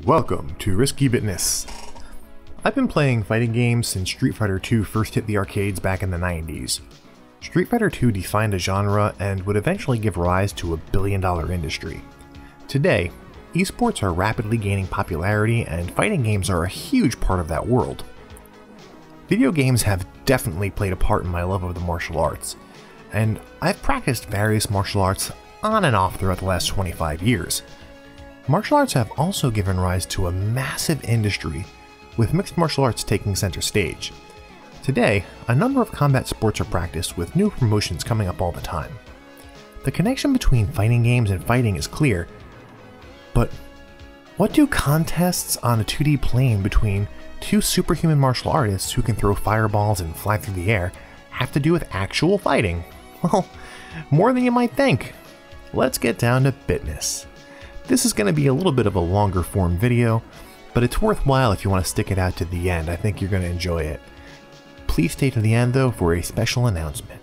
Welcome to Risky Bitness. I've been playing fighting games since Street Fighter II first hit the arcades back in the 90s. Street Fighter II defined a genre and would eventually give rise to a billion-dollar industry. Today, esports are rapidly gaining popularity and fighting games are a huge part of that world. Video games have definitely played a part in my love of the martial arts, and I've practiced various martial arts on and off throughout the last 25 years. Martial arts have also given rise to a massive industry, with mixed martial arts taking center stage. Today, a number of combat sports are practiced with new promotions coming up all the time. The connection between fighting games and fighting is clear, but what do contests on a 2D plane between two superhuman martial artists who can throw fireballs and fly through the air have to do with actual fighting? Well, more than you might think. Let's get down to bitness. This is going to be a little bit of a longer form video, but it's worthwhile if you want to stick it out to the end. I think you're going to enjoy it. Please stay to the end though for a special announcement.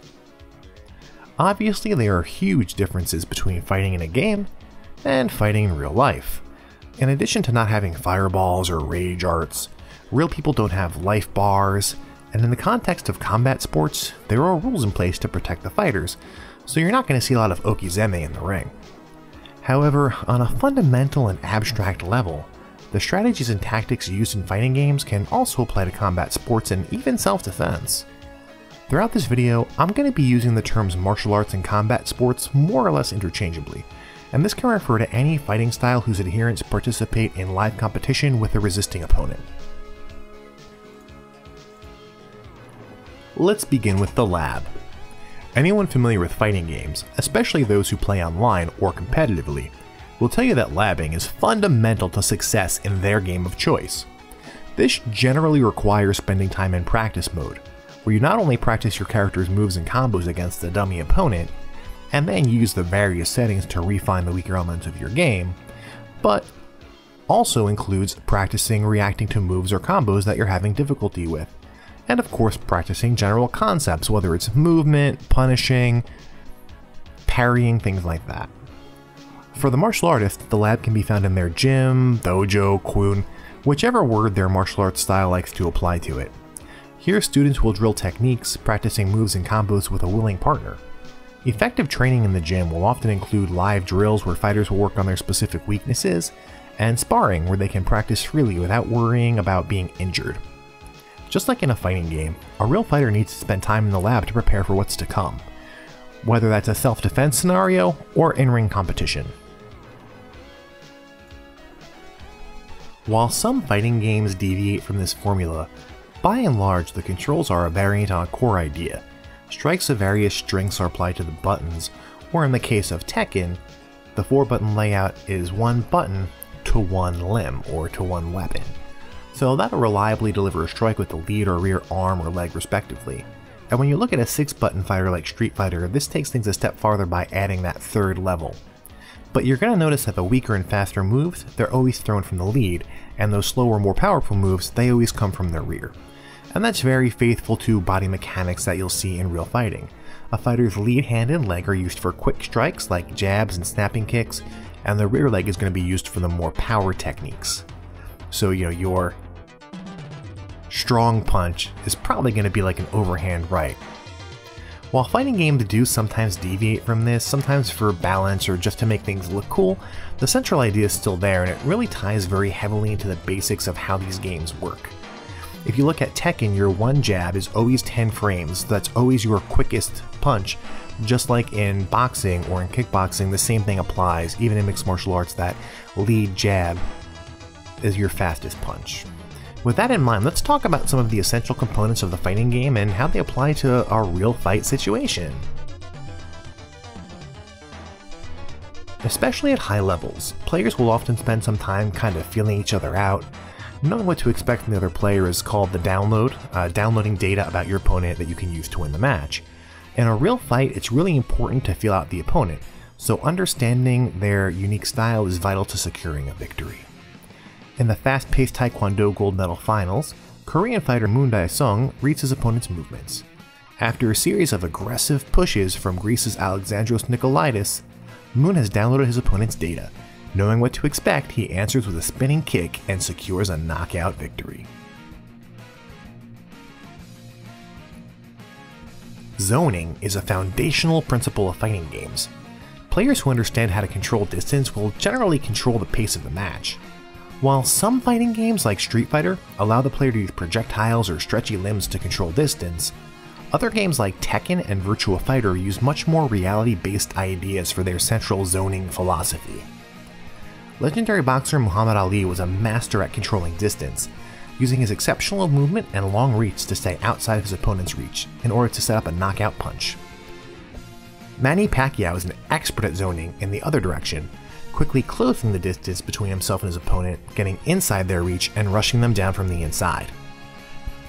Obviously, there are huge differences between fighting in a game and fighting in real life. In addition to not having fireballs or rage arts, real people don't have life bars, and in the context of combat sports, there are rules in place to protect the fighters, so you're not going to see a lot of okizeme in the ring. However, on a fundamental and abstract level, the strategies and tactics used in fighting games can also apply to combat sports and even self-defense. Throughout this video, I'm going to be using the terms martial arts and combat sports more or less interchangeably, and this can refer to any fighting style whose adherents participate in live competition with a resisting opponent. Let's begin with the lab. Anyone familiar with fighting games, especially those who play online or competitively, will tell you that labbing is fundamental to success in their game of choice. This generally requires spending time in practice mode, where you not only practice your character's moves and combos against the dummy opponent, and then use the various settings to refine the weaker elements of your game, but also includes practicing reacting to moves or combos that you're having difficulty with, and of course practicing general concepts, whether it's movement, punishing, parrying, things like that. For the martial artist, the lab can be found in their gym, dojo, kwun, whichever word their martial arts style likes to apply to it. Here students will drill techniques, practicing moves and combos with a willing partner. Effective training in the gym will often include live drills where fighters will work on their specific weaknesses, and sparring where they can practice freely without worrying about being injured. Just like in a fighting game, a real fighter needs to spend time in the lab to prepare for what's to come, whether that's a self-defense scenario or in-ring competition. While some fighting games deviate from this formula, by and large the controls are a variant on a core idea. Strikes of various strengths are applied to the buttons, or in the case of Tekken, the 4-button layout is one button to one limb or to one weapon. So that'll reliably deliver a strike with the lead or rear arm or leg respectively. And when you look at a 6-button fighter like Street Fighter, this takes things a step farther by adding that third level. But you're going to notice that the weaker and faster moves, they're always thrown from the lead, and those slower, more powerful moves, they always come from the rear. And that's very faithful to body mechanics that you'll see in real fighting. A fighter's lead hand and leg are used for quick strikes like jabs and snapping kicks, and the rear leg is going to be used for the more power techniques. So, your strong punch is probably going to be like an overhand right. While fighting games do sometimes deviate from this, sometimes for balance or just to make things look cool, the central idea is still there and it really ties very heavily into the basics of how these games work. If you look at Tekken, your one jab is always 10 frames, that's always your quickest punch. Just like in boxing or in kickboxing, the same thing applies, even in mixed martial arts, that lead jab is your fastest punch. With that in mind, let's talk about some of the essential components of the fighting game and how they apply to our real fight situation. Especially at high levels, players will often spend some time kind of feeling each other out. Knowing what to expect from the other player is called the download, downloading data about your opponent that you can use to win the match. In a real fight, it's really important to feel out the opponent, so understanding their unique style is vital to securing a victory. In the fast-paced Taekwondo gold medal finals, Korean fighter Moon Dae-sung reads his opponent's movements. After a series of aggressive pushes from Greece's Alexandros Nikolaidis, Moon has downloaded his opponent's data, Knowing what to expect, he answers with a spinning kick and secures a knockout victory. Zoning is a foundational principle of fighting games. Players who understand how to control distance will generally control the pace of the match. While some fighting games like Street Fighter allow the player to use projectiles or stretchy limbs to control distance, other games like Tekken and Virtua Fighter use much more reality-based ideas for their central zoning philosophy. Legendary boxer Muhammad Ali was a master at controlling distance, using his exceptional movement and long reach to stay outside of his opponent's reach in order to set up a knockout punch. Manny Pacquiao is an expert at zoning in the other direction, quickly closing the distance between himself and his opponent, getting inside their reach and rushing them down from the inside.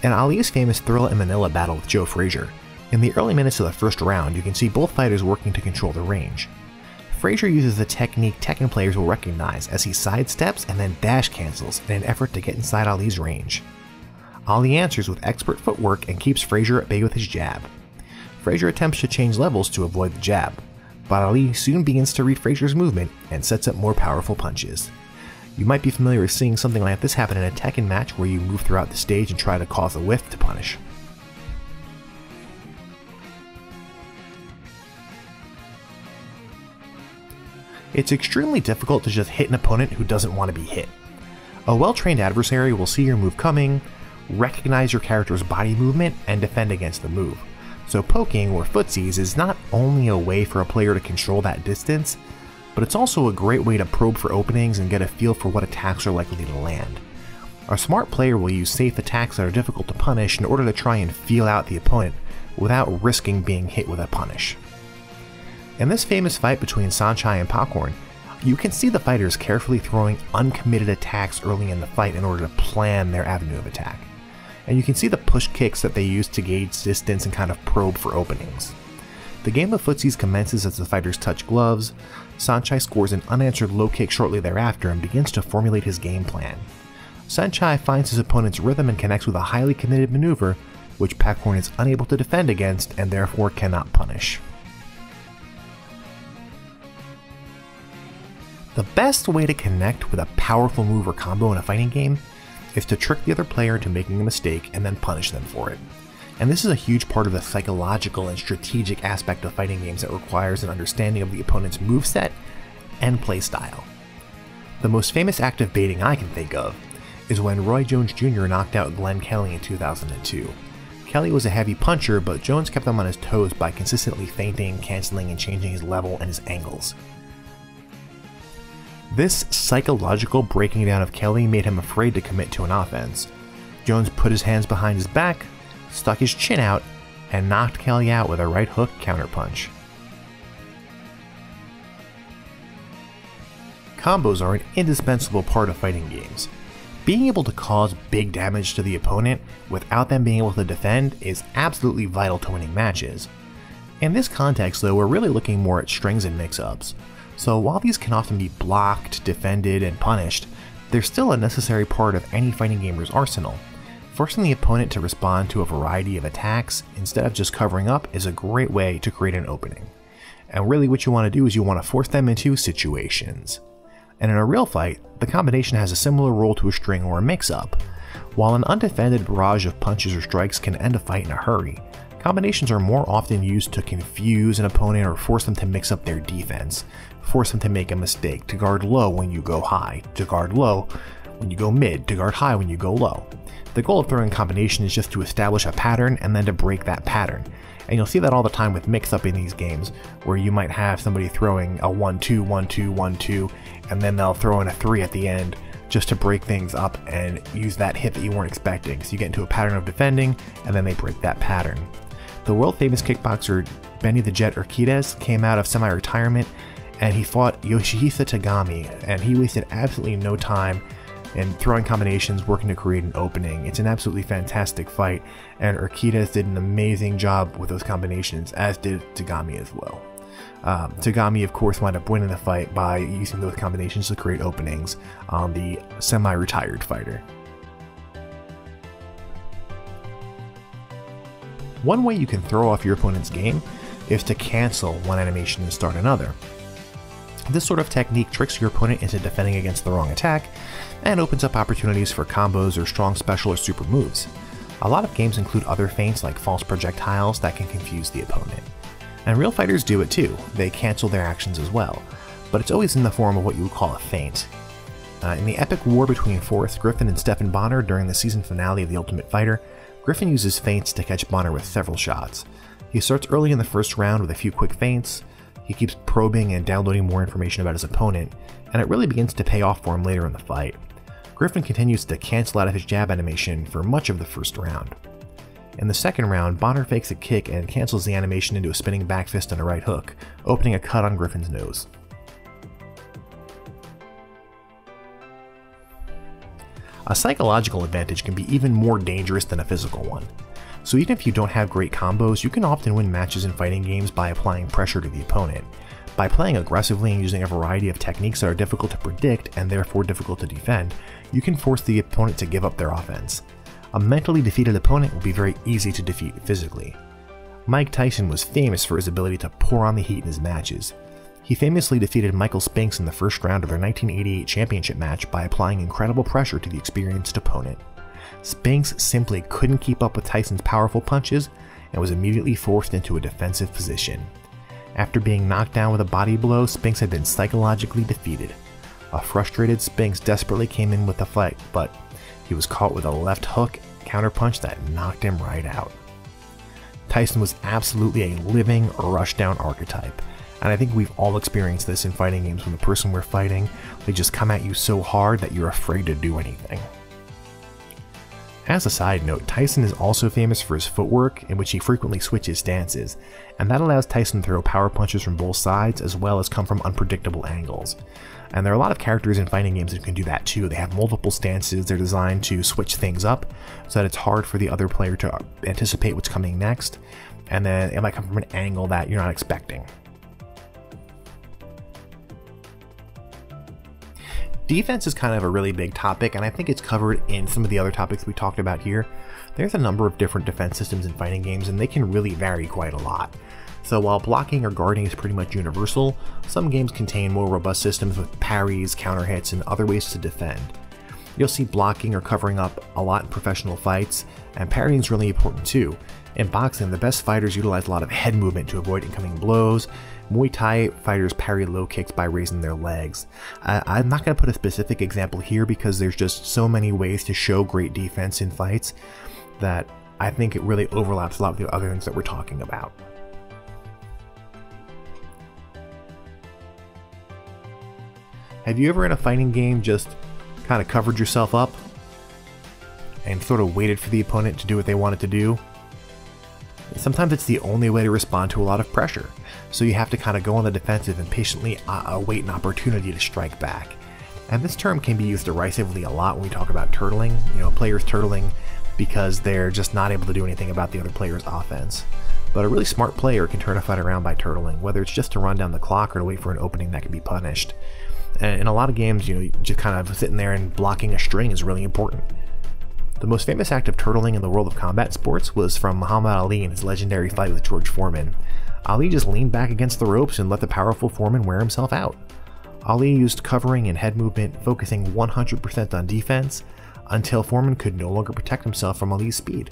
In Ali's famous Thrilla in Manila battle with Joe Frazier, in the early minutes of the first round you can see both fighters working to control the range. Frazier uses the technique Tekken players will recognize as he sidesteps and then dash cancels in an effort to get inside Ali's range. Ali answers with expert footwork and keeps Frazier at bay with his jab. Frazier attempts to change levels to avoid the jab, but Ali soon begins to read Frazier's movement and sets up more powerful punches. You might be familiar with seeing something like this happen in a Tekken match where you move throughout the stage and try to cause a whiff to punish. It's extremely difficult to just hit an opponent who doesn't want to be hit. A well-trained adversary will see your move coming, recognize your character's body movement, and defend against the move. So poking, or footsies, is not only a way for a player to control that distance, but it's also a great way to probe for openings and get a feel for what attacks are likely to land. A smart player will use safe attacks that are difficult to punish in order to try and feel out the opponent without risking being hit with a punish. In this famous fight between Sanchai and Popcorn, you can see the fighters carefully throwing uncommitted attacks early in the fight in order to plan their avenue of attack. And you can see the push kicks that they use to gauge distance and kind of probe for openings. The game of footsies commences as the fighters touch gloves. Sanchai scores an unanswered low kick shortly thereafter and begins to formulate his game plan. Sanchai finds his opponent's rhythm and connects with a highly committed maneuver, which Popcorn is unable to defend against and therefore cannot punish. The best way to connect with a powerful move or combo in a fighting game is to trick the other player into making a mistake and then punish them for it. And this is a huge part of the psychological and strategic aspect of fighting games that requires an understanding of the opponent's moveset and playstyle. The most famous act of baiting I can think of is when Roy Jones Jr. knocked out Glenn Kelly in 2002. Kelly was a heavy puncher, but Jones kept him on his toes by consistently feinting, canceling, and changing his level and his angles. This psychological breaking down of Kelly made him afraid to commit to an offense. Jones put his hands behind his back, stuck his chin out, and knocked Kelly out with a right hook counterpunch. Combos are an indispensable part of fighting games. Being able to cause big damage to the opponent without them being able to defend is absolutely vital to winning matches. In this context though, we're really looking more at strings and mix-ups. So while these can often be blocked, defended, and punished, they're still a necessary part of any fighting gamer's arsenal. Forcing the opponent to respond to a variety of attacks instead of just covering up is a great way to create an opening. And really what you want to do is you want to force them into situations. And in a real fight, the combination has a similar role to a string or a mix-up. While an undefended barrage of punches or strikes can end a fight in a hurry, combinations are more often used to confuse an opponent or force them to mix up their defense, force them to make a mistake, to guard low when you go high, to guard low when you go mid, to guard high when you go low. The goal of throwing a combination is just to establish a pattern and then to break that pattern. And you'll see that all the time with mix-up in these games, where you might have somebody throwing a 1-2, 1-2, 1-2, and then they'll throw in a 3 at the end just to break things up and use that hit that you weren't expecting. So you get into a pattern of defending, and then they break that pattern. The world-famous kickboxer Benny the Jet Urquidez came out of semi-retirement, and he fought Yoshihisa Tagami, and he wasted absolutely no time in throwing combinations, working to create an opening. It's an absolutely fantastic fight, and Urquidez did an amazing job with those combinations, as did Tagami as well. Tagami, of course, wound up winning the fight by using those combinations to create openings on the semi-retired fighter. One way you can throw off your opponent's game is to cancel one animation and start another. This sort of technique tricks your opponent into defending against the wrong attack, and opens up opportunities for combos or strong special or super moves. A lot of games include other feints like false projectiles that can confuse the opponent. And real fighters do it too, they cancel their actions as well, but it's always in the form of what you would call a feint. In the epic war between Forrest Griffin and Stephen Bonner during the season finale of The Ultimate Fighter, Griffin uses feints to catch Bonner with several shots. He starts early in the first round with a few quick feints, he keeps probing and downloading more information about his opponent, and it really begins to pay off for him later in the fight. Griffin continues to cancel out of his jab animation for much of the first round. In the second round, Bonner fakes a kick and cancels the animation into a spinning back fist and a right hook, opening a cut on Griffin's nose. A psychological advantage can be even more dangerous than a physical one. So even if you don't have great combos, you can often win matches in fighting games by applying pressure to the opponent. By playing aggressively and using a variety of techniques that are difficult to predict and therefore difficult to defend, you can force the opponent to give up their offense. A mentally defeated opponent will be very easy to defeat physically. Mike Tyson was famous for his ability to pour on the heat in his matches. He famously defeated Michael Spinks in the first round of their 1988 championship match by applying incredible pressure to the experienced opponent. Spinks simply couldn't keep up with Tyson's powerful punches and was immediately forced into a defensive position. After being knocked down with a body blow, Spinks had been psychologically defeated. A frustrated Spinks desperately came in with the fight, but he was caught with a left hook counterpunch that knocked him right out. Tyson was absolutely a living rushdown archetype, and I think we've all experienced this in fighting games when the person we're fighting, they just come at you so hard that you're afraid to do anything. As a side note, Tyson is also famous for his footwork, in which he frequently switches stances, and that allows Tyson to throw power punches from both sides as well as come from unpredictable angles. And there are a lot of characters in fighting games that can do that too. They have multiple stances, they're designed to switch things up so that it's hard for the other player to anticipate what's coming next, and then it might come from an angle that you're not expecting. Defense is kind of a really big topic, and I think it's covered in some of the other topics we talked about here. There's a number of different defense systems in fighting games, and they can really vary quite a lot. So while blocking or guarding is pretty much universal, some games contain more robust systems with parries, counter hits, and other ways to defend. You'll see blocking or covering up a lot in professional fights, and parrying is really important too. In boxing, the best fighters utilize a lot of head movement to avoid incoming blows. Muay Thai fighters parry low kicks by raising their legs. I'm not going to put a specific example here because there's just so many ways to show great defense in fights that I think it really overlaps a lot with the other things that we're talking about. Have you ever in a fighting game just kind of covered yourself up and sort of waited for the opponent to do what they wanted to do? Sometimes it's the only way to respond to a lot of pressure, so you have to kind of go on the defensive and patiently await an opportunity to strike back. And this term can be used derisively a lot when we talk about turtling, players turtling because they're just not able to do anything about the other player's offense. But a really smart player can turn a fight around by turtling, whether it's just to run down the clock or to wait for an opening that can be punished. And in a lot of games, just kind of sitting there and blocking a string is really important. The most famous act of turtling in the world of combat sports was from Muhammad Ali in his legendary fight with George Foreman. Ali just leaned back against the ropes and let the powerful Foreman wear himself out. Ali used covering and head movement, focusing 100% on defense, until Foreman could no longer protect himself from Ali's speed.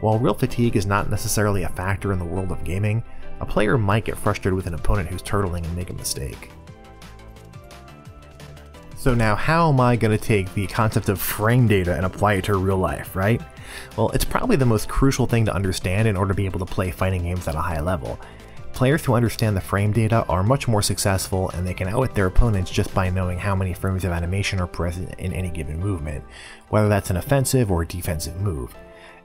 While real fatigue is not necessarily a factor in the world of gaming, a player might get frustrated with an opponent who's turtling and make a mistake. So now how am I going to take the concept of frame data and apply it to real life, right? Well, it's probably the most crucial thing to understand in order to be able to play fighting games at a high level. Players who understand the frame data are much more successful, and they can outwit their opponents just by knowing how many frames of animation are present in any given movement, whether that's an offensive or a defensive move.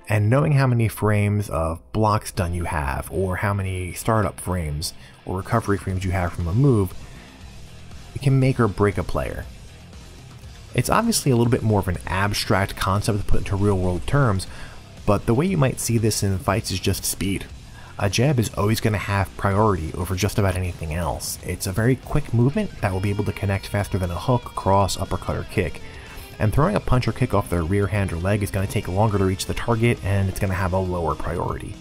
And knowing how many frames of block stun you have, or how many startup frames or recovery frames you have from a move, it can make or break a player. It's obviously a little bit more of an abstract concept to put into real world terms, but the way you might see this in fights is just speed. A jab is always going to have priority over just about anything else. It's a very quick movement that will be able to connect faster than a hook, cross, uppercut, or kick. And throwing a punch or kick off their rear hand or leg is going to take longer to reach the target, and it's going to have a lower priority.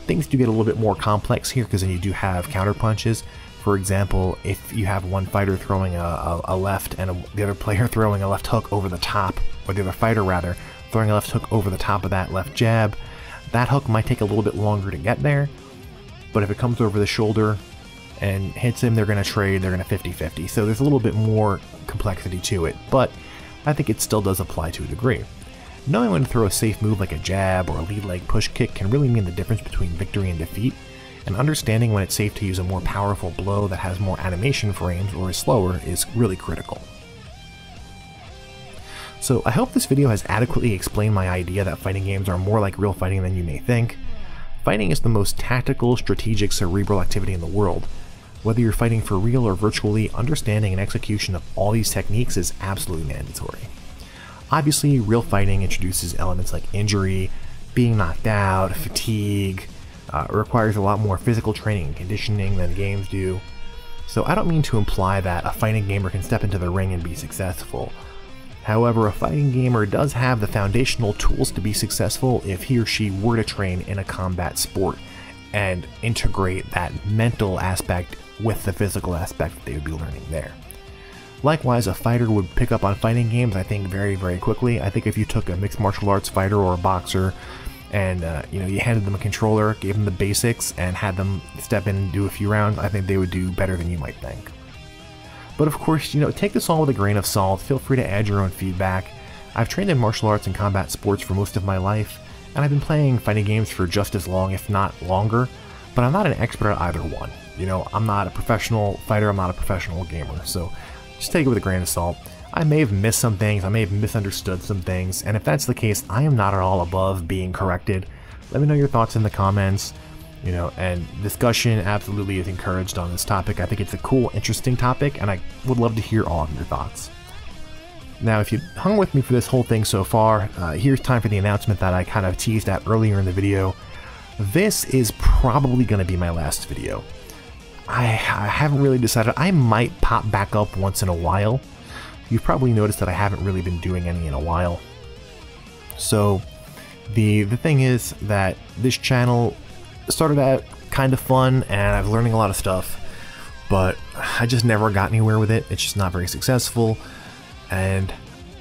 Things do get a little bit more complex here because then you do have counter punches. for example, if you have one fighter throwing a left and the other player throwing a left hook over the top, or the other fighter rather, throwing a left hook over the top of that left jab, that hook might take a little bit longer to get there, but if it comes over the shoulder and hits him, they're going to trade, they're going to 50-50. So there's a little bit more complexity to it, but I think it still does apply to a degree. Knowing when to throw a safe move like a jab or a lead leg push kick can really mean the difference between victory and defeat, and understanding when it's safe to use a more powerful blow that has more animation frames or is slower is really critical. So I hope this video has adequately explained my idea that fighting games are more like real fighting than you may think. Fighting is the most tactical, strategic, cerebral activity in the world. Whether you're fighting for real or virtually, understanding and execution of all these techniques is absolutely mandatory. Obviously, real fighting introduces elements like injury, being knocked out, fatigue. It requires a lot more physical training and conditioning than games do. So I don't mean to imply that a fighting gamer can step into the ring and be successful. However, a fighting gamer does have the foundational tools to be successful if he or she were to train in a combat sport and integrate that mental aspect with the physical aspect that they would be learning there. Likewise, a fighter would pick up on fighting games, I think, very, very quickly. I think if you took a mixed martial arts fighter or a boxer and you handed them a controller, gave them the basics, and had them step in and do a few rounds, I think they would do better than you might think. But of course, take this all with a grain of salt. Feel free to add your own feedback. I've trained in martial arts and combat sports for most of my life, and I've been playing fighting games for just as long, if not longer, but I'm not an expert at either one. I'm not a professional fighter, I'm not a professional gamer, so just take it with a grain of salt. I may have missed some things, I may have misunderstood some things, and if that's the case, I am not at all above being corrected. Let me know your thoughts in the comments. And discussion absolutely is encouraged on this topic. I think it's a cool, interesting topic, and I would love to hear all of your thoughts. Now, if you hung with me for this whole thing so far, here's time for the announcement that I kind of teased at earlier in the video. This is probably going to be my last video. I haven't really decided. I might pop back up once in a while. You've probably noticed that I haven't really been doing any in a while. So, the thing is that this channel started out kind of fun, and I'm learning a lot of stuff, but I just never got anywhere with it. It's just not very successful, and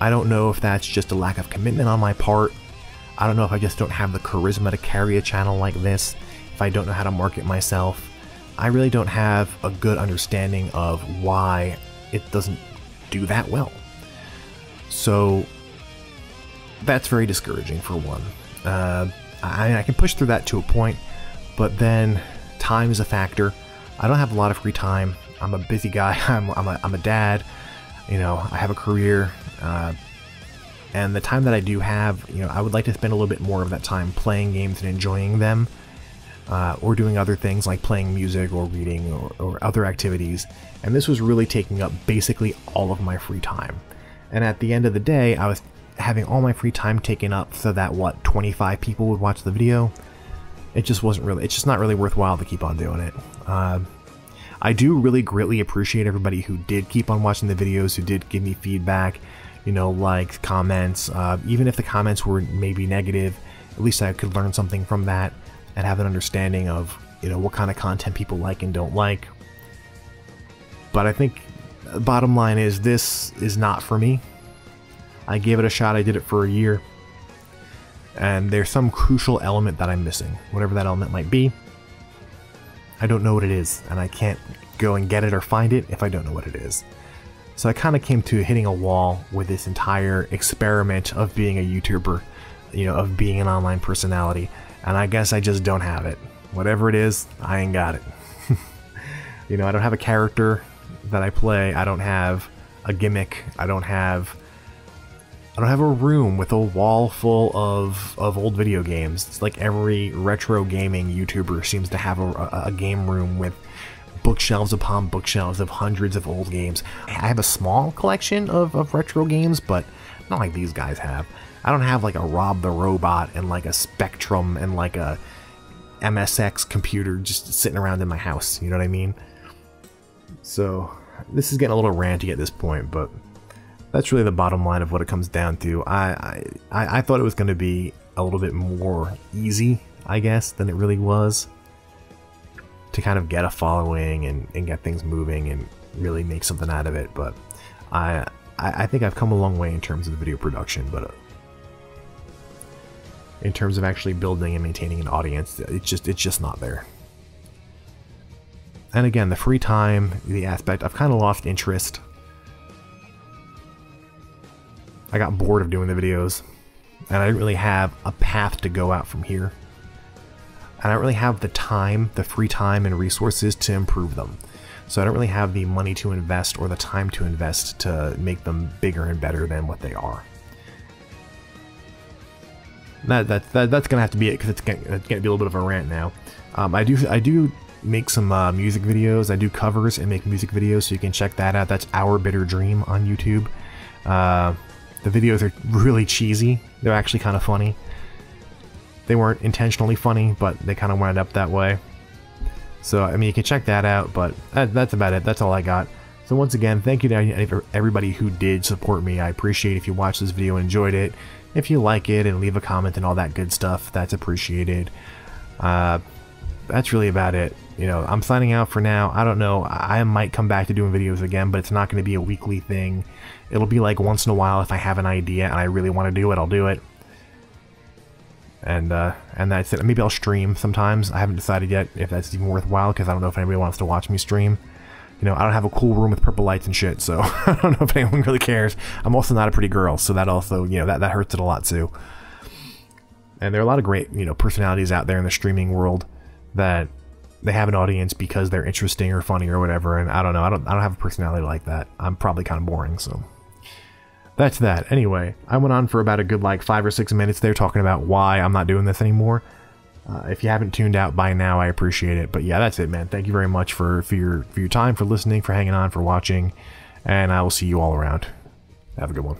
I don't know if that's just a lack of commitment on my part. I don't know if I just don't have the charisma to carry a channel like this, if I don't know how to market myself. I really don't have a good understanding of why it doesn't do that well. So that's very discouraging for one. I can push through that to a point, but then time is a factor. I don't have a lot of free time. I'm a busy guy. I'm a dad. I have a career, and the time that I do have, I would like to spend a little bit more of that time playing games and enjoying them, or doing other things like playing music or reading or other activities. And this was really taking up basically all of my free time. And at the end of the day, I was having all my free time taken up so that 25 people would watch the video. It's just not really worthwhile to keep on doing it. I do really greatly appreciate everybody who did keep on watching the videos, who did give me feedback, likes, comments. Even if the comments were maybe negative, at least I could learn something from that and have an understanding of, what kind of content people like and don't like. But I think the bottom line is this is not for me. I gave it a shot, I did it for a year, and there's some crucial element that I'm missing. Whatever that element might be, I don't know what it is, and I can't go and get it or find it if I don't know what it is. So I kind of came to hitting a wall with this entire experiment of being a YouTuber, of being an online personality, and I guess I just don't have it. Whatever it is, I ain't got it. I don't have a character that I play, I don't have a gimmick, I don't have a room with a wall full of old video games. It's like every retro gaming YouTuber seems to have a game room with bookshelves upon bookshelves of hundreds of old games. I have a small collection of retro games, but not like these guys have. I don't have like a Rob the Robot and like a Spectrum and like a MSX computer just sitting around in my house, you know what I mean? So this is getting a little ranty at this point, but that's really the bottom line of what it comes down to. I thought it was going to be a little bit more easy, I guess, than it really was. to kind of get a following and get things moving and really make something out of it. But I think I've come a long way in terms of the video production, but in terms of actually building and maintaining an audience, it's just not there. And again, the free time, the aspect, I've kind of lost interest. I got bored of doing the videos, and I didn't really have a path to go out from here. And I don't really have the time, the free time and resources to improve them. So I don't really have the money to invest or the time to invest to make them bigger and better than what they are. That's gonna have to be it, because it's gonna be a little bit of a rant now. I do make some music videos. I do covers and make music videos, so you can check that out. That's Our Bitter Dream on YouTube. The videos are really cheesy. They're actually kind of funny. They weren't intentionally funny, but they kind of wound up that way. So, I mean, you can check that out, but that's about it. That's all I got. So once again, thank you to everybody who did support me. I appreciate if you watched this video and enjoyed it. If you like it and leave a comment and all that good stuff, that's appreciated. That's really about it. You know, I'm signing out for now. I don't know. I might come back to doing videos again, but it's not going to be a weekly thing. It'll be like once in a while if I have an idea and I really want to do it, I'll do it. And that's it. Maybe I'll stream sometimes. I haven't decided yet if that's even worthwhile, because I don't know if anybody wants to watch me stream. You know, I don't have a cool room with purple lights and shit, so I don't know if anyone really cares. I'm also not a pretty girl, so that also, you know, that hurts it a lot too. And there are a lot of great, you know, personalities out there in the streaming world that they have an audience because they're interesting or funny or whatever, and I don't know, I don't have a personality like that. I'm probably kind of boring, so that's that. Anyway, I went on for about a good like 5 or 6 minutes there talking about why I'm not doing this anymore. If you haven't tuned out by now, I appreciate it. But yeah, that's it, man. Thank you very much for your time, for listening, for hanging on, for watching, and I will see you all around. Have a good one.